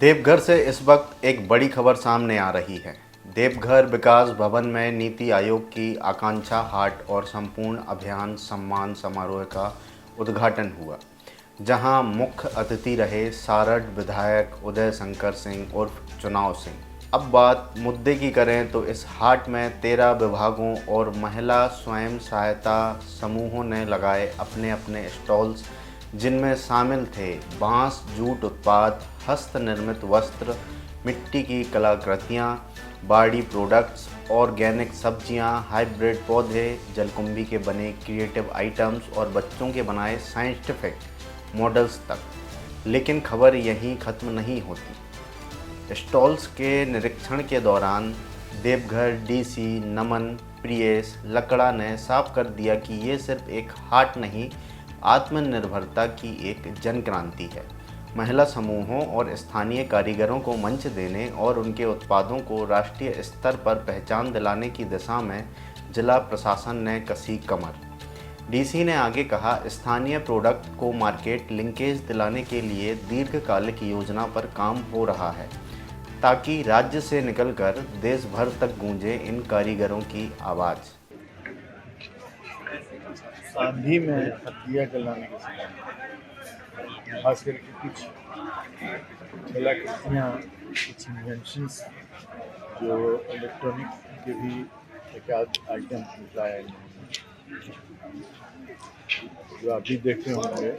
देवघर से इस वक्त एक बड़ी खबर सामने आ रही है। देवघर विकास भवन में नीति आयोग की आकांक्षा हाट और संपूर्ण अभियान सम्मान समारोह का उद्घाटन हुआ, जहां मुख्य अतिथि रहे सारठ विधायक उदय शंकर सिंह उर्फ चुनाव सिंह। अब बात मुद्दे की करें तो इस हाट में 13 विभागों और महिला स्वयं सहायता समूहों ने लगाए अपने अपने स्टॉल्स, जिनमें शामिल थे बांस, जूट उत्पाद, हस्त निर्मित वस्त्र, मिट्टी की कलाकृतियाँ, बाड़ी प्रोडक्ट्स, ऑर्गेनिक सब्जियाँ, हाइब्रिड पौधे, जलकुंभी के बने क्रिएटिव आइटम्स और बच्चों के बनाए साइंटिफिक मॉडल्स तक। लेकिन खबर यहीं ख़त्म नहीं होती। स्टॉल्स के निरीक्षण के दौरान देवघर डीसी नमन प्रियेश लकड़ा ने साफ कर दिया कि ये सिर्फ एक हाट नहीं, आत्मनिर्भरता की एक जन क्रांति है। महिला समूहों और स्थानीय कारीगरों को मंच देने और उनके उत्पादों को राष्ट्रीय स्तर पर पहचान दिलाने की दिशा में जिला प्रशासन ने कसी कमर। डीसी ने आगे कहा, स्थानीय प्रोडक्ट को मार्केट लिंकेज दिलाने के लिए दीर्घकालिक योजना पर काम हो रहा है, ताकि राज्य से निकलकर देश भर तक गूंजे इन कारीगरों की आवाज़। आंधी में हत्या जलाने के समय खास करके कुछ कलाकृतियाँ, कुछ इन्वेंशंस जो इलेक्ट्रॉनिक के भी एक आध आइटम निकलाया इन्होंने, जो आप भी देखे होंगे,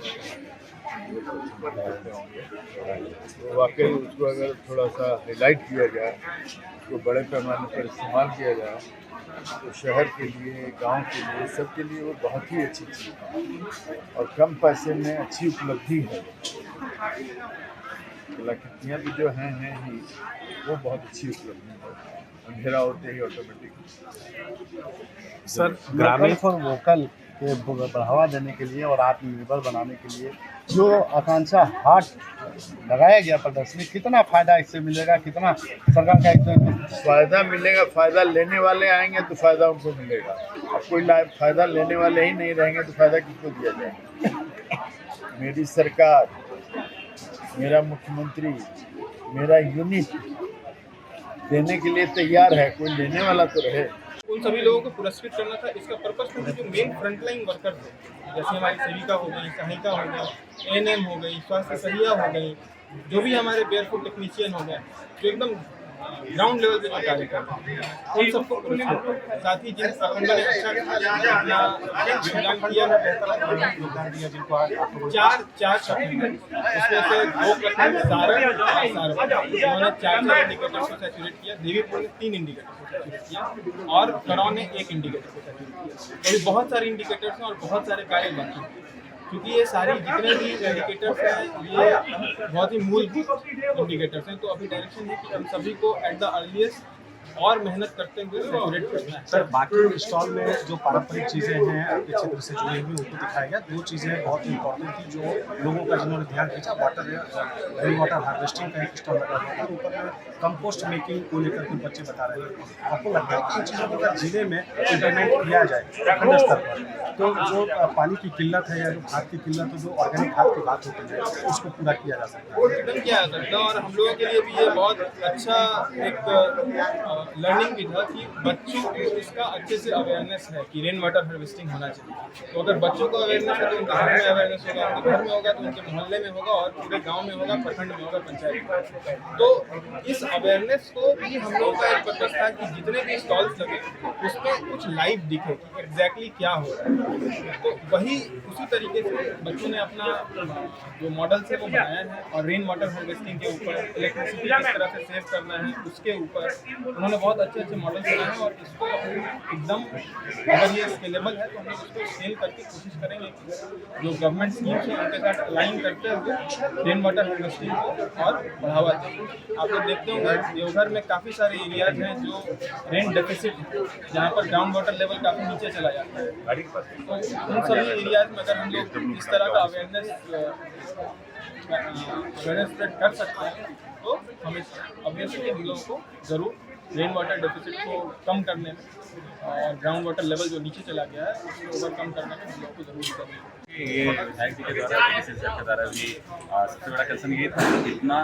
तो वाकई उसको अगर थोड़ा सा हाईलाइट किया जाए, उसको बड़े पैमाने पर इस्तेमाल किया जाए तो शहर के लिए, गांव के लिए, सबके लिए वो बहुत ही अच्छी चीज़ है और कम पैसे में अच्छी उपलब्धि है। कलाकृतियाँ भी जो हैं ही, वो बहुत अच्छी उपलब्धि है। अंधेरा होते ही ऑटोमेटिक सर, ग्रामीण फॉर वोकल के बढ़ावा देने के लिए और आत्मनिर्भर बनाने के लिए जो आकांक्षा हाट लगाया गया प्रदर्शनी, कितना फायदा इससे मिलेगा, कितना सरकार का इसमें फ़ायदा मिलेगा? फ़ायदा लेने वाले आएंगे तो फ़ायदा उनको मिलेगा। अब कोई फ़ायदा लेने वाले ही नहीं रहेंगे तो फ़ायदा किसको दिया जाएगा? मेरी सरकार, मेरा मुख्यमंत्री, मेरा यूनिट देने के लिए तैयार है, कोई लेने वाला तो रहे। उन सभी लोगों को पुरस्कृत करना था। इसका पर्पस था जो मेन फ्रंटलाइन वर्कर्स हैं, जैसे हमारी सेविका हो गई, सहायिका हो गई, एएनएम हो गई, स्वास्थ्य सहिया हो गई, जो भी हमारे बेयरफुट टेक्नीशियन हो गए, जो एकदम ग्राउंड लेवल पे जो कार्य करते हैं, उन सबको पुरस्कृत। साथ ही जिन प्रबंधन ने अच्छा अपना योगदान किया है, बेहतर योगदान दिया, जिनको चार शब्द हैं, उसमें से 2 प्रखंड सारण और सारवा, उन्होंने 4 इंडिकेटर्स को सैचुरेट किया। देवीपुर ने 3 इंडिकेटर को सैचुरेट किया और करौन ने 1 इंडिकेटर को सैचुरेट किया। तो बहुत सारे इंडिकेटर्स हैं और बहुत सारे कार्य बाकी हैं, क्योंकि ये सारी जितने भी इंडिकेटर्स हैं ये बहुत ही मूलभूत इंडिकेटर्स हैं। तो अभी डायरेक्शन है कि हम सभी को एट द अर्लीस्ट और मेहनत करते हुए सैचुरेट करना है। सर, बाकी स्टॉल में जो पारंपरिक चीज़ें हैं आपके क्षेत्र से जुड़ी हुई, उनको दिखाया गया। 2 चीज़ें बहुत इंपॉर्टेंट थी जो लोगों का जिन्होंने ध्यान खींचा, रेन वाटर हार्वेस्टिंग का एक स्टॉल लगा हुआ था, ऊपर में कंपोस्ट मेकिंग को लेकर के बच्चे बता रहे हैं। आपको लगता है कि इन चीज़ों को अगर जिले में इम्प्लीमेंट किया जाए खंड स्तर पर, तो जो पानी की किल्लत है या जो खाद की किल्लत है, जो ऑर्गेनिक खाद की बात होती है, उसको पूरा किया जा सकता है। एकदम किया जा सकता है और हम लोगों के लिए भी ये बहुत अच्छा एक लर्निंग भी था कि बच्चों को इसका अच्छे से अवेयरनेस है कि रेन वाटर हार्वेस्टिंग होना चाहिए। तो अगर बच्चों को अवेयरनेस है तो उनके घर में अवेयरनेस होगा, उनके घर में होगा तो उनके मोहल्ले में होगा और पूरे गांव में होगा, प्रखंड में होगा, पंचायत में। तो इस अवेयरनेस को भी हम लोगों का एक पर्पस था कि जितने भी स्टॉल्स लगे उसमें कुछ लाइव दिखे कि एग्जैक्टली क्या हो रहा है। तो वही उसी तरीके से बच्चों ने अपना जो मॉडल्स है वो बनाया है और रेन वाटर हार्वेस्टिंग के ऊपर, इलेक्ट्रिसिटी किस तरह से सेव करना है उसके ऊपर उन्होंने बहुत अच्छे मॉडल बनाए हैं। और इसको एकदम अगर ये स्केलेबल है तो हम लोग इसको स्केल करके कोशिश करेंगे कि जो गवर्नमेंट स्कीम्स हैं उनके साथ अलाइन करते हुए रेन वाटर हार्वेस्टिंग को और बढ़ावा दें। आप लोग देखते होंगे देवघर में काफ़ी सारे एरियाज हैं जो रेन डेफिसिट है, जहाँ पर ग्राउंड वाटर लेवल काफ़ी नीचे चला जाता है। तो उन सभी एरियाज में अगर हम लोग इस तरह का अवेयरनेस स्प्रेड कर सकते हैं तो हमें ऑब्वियसली हम लोगों को ज़रूर रेन वाटर डेफिसिट को कम करने में और ग्राउंड वाटर लेवल जो नीचे चला गया है उसको ओवरकम करने में हम लोग को ज़रूर करेंगे। देखिए ये विधायक जी के द्वारा DCC सर के द्वारा भी सबसे बड़ा कंसर्न ये था कि इतना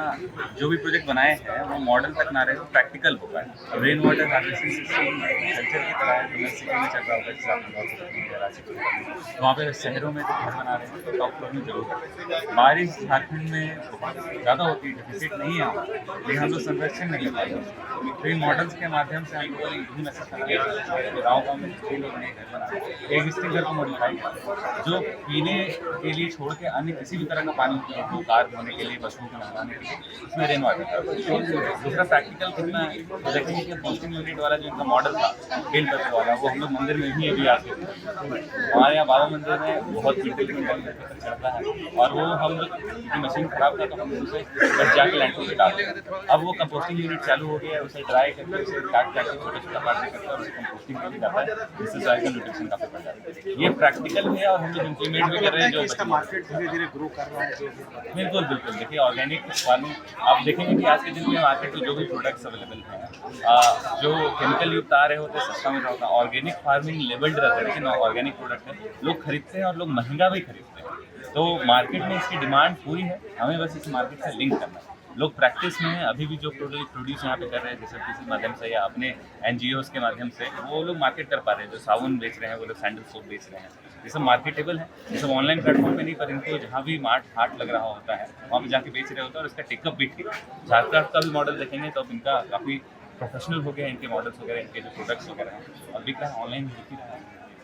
जो भी प्रोजेक्ट बनाए हैं वो मॉडल तक ना रहे, वो प्रैक्टिकल हो पाए। Rain water harvesting system culture की तरह यूनिवर्सिटी में चल रहा होगा, जैसे आप बंगाल से देखते हैं, रांची को देखते हैं, तो वहाँ पे शहरों में तो घर बना रहे हैं तो टॉप फ्लोर में जरूर करते हैं। बारिश झारखंड में बहुत ज़्यादा होती है, डेफिसिट नहीं है वहाँ, लेकिन हम लोग संरक्षण नहीं कर पाते। तो इन मॉडल्स के माध्यम से हम लोग यही मैसेज करते हैं कि गाँव में कई लोग नए घर बना रहे हैं, एग्जिस्टिंग घर को मॉडिफाई करते जो पीने के लिए छोड़ के अन्य किसी भी तरह का पानी उपयोग हो, कार धोने के लिए, पशुओं को नहलाने के लिए, उसमें रेन वाटर। दूसरा प्रैक्टिकल कितना है तो देखेंगे कि पोस्टिंग यूनिट वाला जो इनका मॉडल था बेल पत्र वाला, वो हम लोग मंदिर में भी अभी आके हमारे यहाँ बाबा मंदिर में बहुत क्विंटल चढ़ता है, और वो हम लोग की मशीन खराब था तो हम उसे बच जाके लैंडफिल पे डालते हैं। अब वो कंपोस्टिंग यूनिट चालू हो गया है, उसे ड्राई करके उसे काट काट के छोटा छोटा पार्ट करके और उसे कंपोस्टिंग के लिए जाता है, जिससे सॉइल का न्यूट्रिशन काफी बढ़ जाता है। ये प्रैक्टिकल भी है और हम लोग इम्प्लीमेंट भी कर रहे हैं। जो इसका मार्केट धीरे धीरे ग्रो कर रहा है। बिल्कुल बिल्कुल, देखिए ऑर्गेनिक फार्मिंग आप देखेंगे कि आज के दिन में मार्केट में जो भी प्रोडक्ट्स अवेलेबल हैं, जो केमिकल युक्त आ रहे होते हैं सस्ता मिल रहा होता है, ऑर्गेनिक फार्मिंग लेबल्ड रहता है, लेकिन ऑर्गेनिक प्रोडक्ट है, लोग खरीदते हैं और लोग महंगा भी खरीदते हैं। तो मार्केट में इसकी डिमांड पूरी है, हमें बस इस मार्केट से लिंक करना है। लोग प्रैक्टिस में हैं, अभी भी जो प्रोड्यूस यहाँ पे कर रहे हैं जैसे किसी माध्यम से या अपने NGOs के माध्यम से, वो लोग मार्केट कर पा रहे हैं। जो साबुन बेच रहे हैं वो लोग सैंडल सोप बेच रहे हैं, ये सब मार्केटेबल है। ये सब ऑनलाइन प्लेटफॉर्म पे नहीं, पर इनको जहाँ भी हाट लग रहा होता है वहाँ पे जाके बेच रहे होते हैं और इसका टेकअप भी ठीक। झारखंड का भी मॉडल देखेंगे तो अब इनका काफ़ी प्रोफेशनल हो गया, इनके मॉडल्स वगैरह, इनके जो प्रोडक्ट्स वगैरह हैं, और बिक रहा है, ऑनलाइन बिक रहा है।